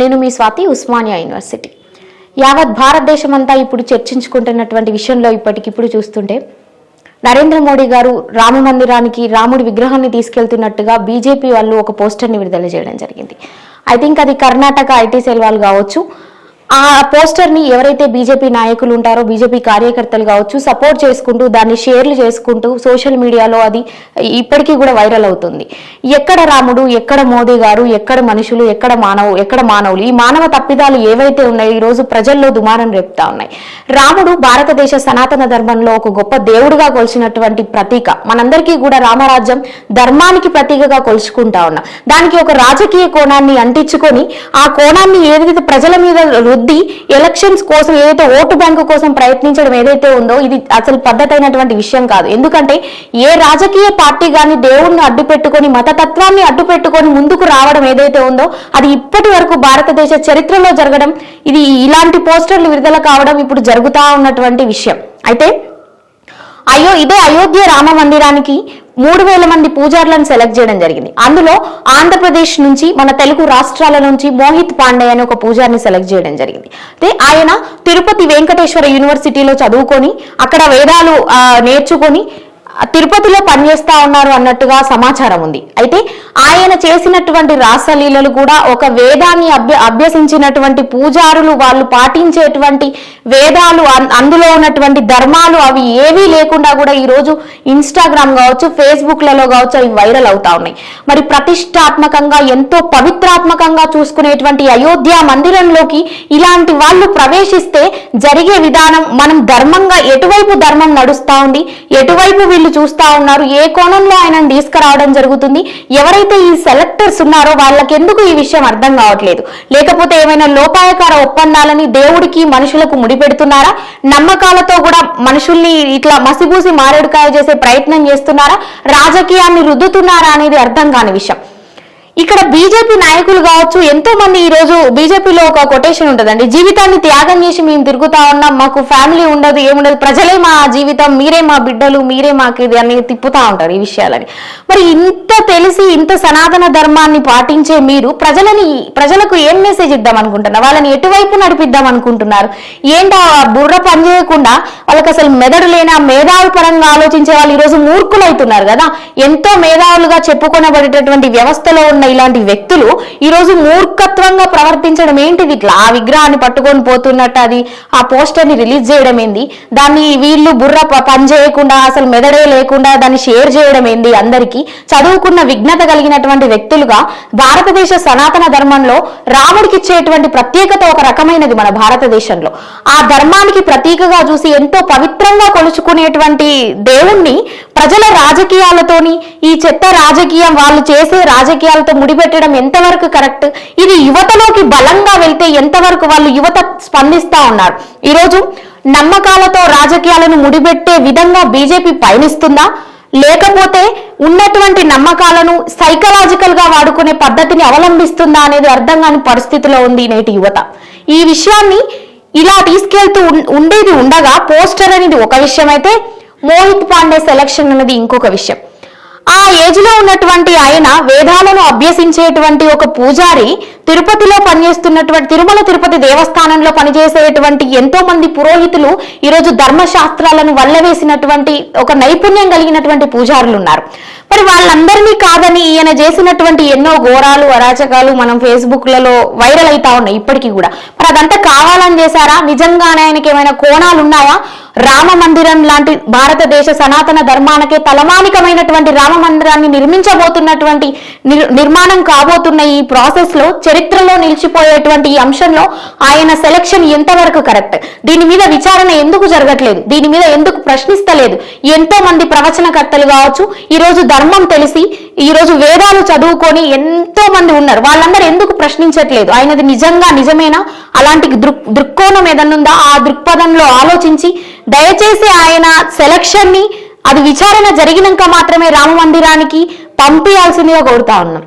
నేను మీ స్వాతి, ఉస్మానియా యూనివర్సిటీ. యావత్ భారతదేశమంతా ఇప్పుడు చర్చించుకుంటున్నటువంటి విషయంలో ఇప్పటికిప్పుడు చూస్తుంటే నరేంద్ర మోడీ గారు రామ మందిరానికి రాముడి విగ్రహాన్ని తీసుకెళ్తున్నట్టుగా బీజేపీ వాళ్ళు ఒక పోస్టర్ని విడుదల చేయడం జరిగింది. ఐ థింక్ అది కర్ణాటక ఐటీ సెల్ వాళ్ళు కావచ్చు. ఆ పోస్టర్ని ఎవరైతే బీజేపీ నాయకులు ఉంటారో, బీజేపీ కార్యకర్తలు కావచ్చు, సపోర్ట్ చేసుకుంటూ దాన్ని షేర్లు చేసుకుంటూ సోషల్ మీడియాలో అది ఇప్పటికీ కూడా వైరల్ అవుతుంది. ఎక్కడ రాముడు, ఎక్కడ మోదీ గారు, ఎక్కడ మనుషులు, ఎక్కడ మానవులు, ఈ మానవ తప్పిదాలు ఏవైతే ఉన్నాయో ఈ రోజు ప్రజల్లో దుమారం రేపుతా ఉన్నాయి. రాముడు భారతదేశ సనాతన ధర్మంలో ఒక గొప్ప దేవుడుగా కొలిచినటువంటి ప్రతీక. మనందరికీ కూడా రామరాజ్యం ధర్మానికి ప్రతీకగా కొలుచుకుంటా ఉన్నాం. దానికి ఒక రాజకీయ కోణాన్ని అంటించుకొని ఆ కోణాన్ని ఏదైతే ప్రజల మీద రుద్ది ఎలక్షన్స్ కోసం, ఏదైతే ఓటు బ్యాంకు కోసం ప్రయత్నించడం ఏదైతే ఉందో ఇది అసలు పద్ధతైనటువంటి విషయం కాదు. ఎందుకంటే ఏ రాజకీయ పార్టీ గాని దేవుణ్ణి అడ్డు పెట్టుకొని, మతతత్వాన్ని అడ్డు పెట్టుకొని ముందుకు రావడం ఏదైతే ఉందో అది ఇప్పటి వరకు భారతదేశ చరిత్రలో జరగడం, ఇది ఇలాంటి పోస్టర్లు విడుదల కావడం ఇప్పుడు జరుగుతా ఉన్నటువంటి విషయం. అయితే ఇదే అయోధ్య రామ మందిరానికి 3000 మంది పూజారులను సెలెక్ట్ చేయడం జరిగింది. అందులో ఆంధ్రప్రదేశ్ నుంచి, మన తెలుగు రాష్ట్రాల నుంచి మోహిత్ పాండే అని ఒక పూజారిని సెలెక్ట్ చేయడం జరిగింది. అయితే ఆయన తిరుపతి వెంకటేశ్వర యూనివర్సిటీలో చదువుకొని అక్కడ వేదాలు నేర్చుకొని తిరుపతిలో పనిచేస్తా ఉన్నారు అన్నట్టుగా సమాచారం ఉంది. అయితే ఆయన చేసినటువంటి రాసలీలలు కూడా ఒక వేదాన్ని అభ్యసించినటువంటి పూజారులు, వాళ్ళు పాటించేటువంటి వేదాలు, అందులో ఉన్నటువంటి ధర్మాలు అవి ఏవీ లేకుండా కూడా ఈరోజు ఇన్స్టాగ్రామ్ కావచ్చు, ఫేస్బుక్లలో కావచ్చు అవి వైరల్ అవుతా ఉన్నాయి. మరి ప్రతిష్టాత్మకంగా, ఎంతో పవిత్రాత్మకంగా చూసుకునేటువంటి అయోధ్య మందిరంలోకి ఇలాంటి వాళ్ళు ప్రవేశిస్తే జరిగే విధానం, మనం ధర్మంగా ఎటువైపు ధర్మం నడుస్తా ఉంది, ఎటువైపు వీళ్ళు చూస్తా ఉన్నారు, ఏ కోణంలో ఆయనను తీసుకురావడం జరుగుతుంది, ఎవరైతే ఈ సెలెక్టర్స్ ఉన్నారో వాళ్ళకి ఎందుకు ఈ విషయం అర్థం కావట్లేదు? లేకపోతే ఏమైనా లోపాయకార ఒప్పందాలని దేవుడికి మనుషులకు ముడిపెడుతున్నారా? నమ్మకాలతో కూడా మనుషుల్ని ఇట్లా మసిబూసి మారేడుకాయ చేసే ప్రయత్నం చేస్తున్నారా? రాజకీయాన్ని రుద్దుతున్నారా అనేది అర్థం కాని విషయం. ఇక్కడ బీజేపీ నాయకులు కావచ్చు, ఎంతో మంది ఈ రోజు బీజేపీలో ఒక కొటేషన్ ఉంటుందండి, జీవితాన్ని త్యాగం చేసి మేము తిరుగుతా ఉన్నాం, మాకు ఫ్యామిలీ ఉండదు, ఏముండదు, ప్రజలే మా జీవితం, మీరే మా బిడ్డలు, మీరే మాకు ఇది అని తిప్పుతా ఉంటారు ఈ విషయాలని. మరి ఇంత తెలిసి ఇంత సనాతన ధర్మాన్ని పాటించే మీరు ప్రజలకు ఏం మెసేజ్ ఇద్దాం అనుకుంటున్నారు? వాళ్ళని ఎటువైపు నడిపిద్దాం అనుకుంటున్నారు? ఏంటో బుర్ర పనిచేయకుండా వాళ్ళకి అసలు మెదడు లేనా, మేధావి పరంగా ఆలోచించే వాళ్ళు ఈరోజు మూర్ఖులవుతున్నారు కదా. ఎంతో మేధావులుగా చెప్పుకొనబడేటటువంటి వ్యవస్థలో ఉన్న ఇలాంటి వ్యక్తులు ఈ రోజు మూర్ఖత్వంగా ప్రవర్తించడం ఏంటిది? ఇట్లా ఆ విగ్రహాన్ని పట్టుకొని పోతున్నట్టు అది ఆ పోస్టర్ ని రిలీజ్ చేయడం ఏంది? దాన్ని వీళ్ళు బుర్ర పని చేయకుండా, అసలు మెదడే లేకుండా దాన్ని షేర్ చేయడం ఏంది? అందరికీ చదువుకున్న విజ్ఞత కలిగినటువంటి వ్యక్తులుగా భారతదేశ సనాతన ధర్మంలో రాముడికి ఇచ్చేటువంటి ప్రత్యేకత ఒక రకమైనది మన భారతదేశంలో. ఆ ధర్మానికి ప్రతీకగా చూసి ఎంతో పవిత్రంగా కొలుచుకునేటువంటి దేవుణ్ణి ప్రజల రాజకీయాలతోని, ఈ చెత్త రాజకీయం, వాళ్ళు చేసే రాజకీయాలతో ముడిపెట్టడం ఎంతవరకు కరెక్ట్? ఇది యువతలోకి బలంగా వెళ్తే ఎంతవరకు వాళ్ళు యువత స్పందిస్తా ఉన్నారు? ఈరోజు నమ్మకాలతో రాజకీయాలను ముడిపెట్టే విధంగా బీజేపీ పయనిస్తుందా, లేకపోతే ఉన్నటువంటి నమ్మకాలను సైకలాజికల్ గా వాడుకునే పద్ధతిని అవలంబిస్తుందా అనేది అర్థం కాని పరిస్థితిలో ఉంది నేటి యువత. ఈ విషయాన్ని ఇలా తీసుకెళ్తూ ఉండేది ఉండగా పోస్టర్ అనేది ఒక విషయం అయితే, మోహిత్ పాండే సెలక్షన్ అనేది ఇంకొక విషయం. ఆ ఏజ్ లో ఉన్నటువంటి ఆయన వేదాలను అభ్యసించేటువంటి ఒక పూజారి, తిరుపతిలో పనిచేస్తున్నటువంటి తిరుమల తిరుపతి దేవస్థానంలో పనిచేసేటువంటి ఎంతో మంది పురోహితులు ఈరోజు ధర్మశాస్త్రాలను వల్లవేసినటువంటి ఒక నైపుణ్యం కలిగినటువంటి పూజారులు ఉన్నారు. మరి వాళ్ళందరినీ కాదని ఈయన చేసినటువంటి ఎన్నో ఘోరాలు, అరాచకాలు మనం ఫేస్బుక్లలో వైరల్ అవుతా ఉన్నాయి ఇప్పటికీ కూడా. మరి అదంతా కావాలని చేశారా? నిజంగానే ఆయనకి ఏమైనా కోణాలు ఉన్నాయా? రామ మందిరం లాంటి భారతదేశ సనాతన ధర్మానికే తలమానికమైనటువంటి రామ మందిరాన్ని నిర్మించబోతున్నటువంటి నిర్మాణం కాబోతున్న ఈ ప్రాసెస్ లో, చరిత్రలో నిలిచిపోయేటువంటి ఈ అంశంలో ఆయన సెలక్షన్ ఎంతవరకు కరెక్ట్? దీని మీద విచారణ ఎందుకు జరగట్లేదు? దీని మీద ఎందుకు ప్రశ్నిస్తలేదు? ఎంతో మంది ప్రవచనకర్తలు కావచ్చు, ఈ రోజు ధర్మం తెలిసి, ఈ రోజు వేదాలు చదువుకొని ఎంతో మంది ఉన్నారు, వాళ్ళందరూ ఎందుకు ప్రశ్నించట్లేదు? ఆయనది నిజమేనా? అలాంటి దృక్కోణం ఏదన్నుందా? ఆ దృక్పథంలో ఆలోచించి దయచేసి ఆయన సెలక్షన్ ని అది విచారణ జరిగినాక మాత్రమే రామ మందిరానికి పంపించాల్సిందిగా కోరుతా ఉన్నాం.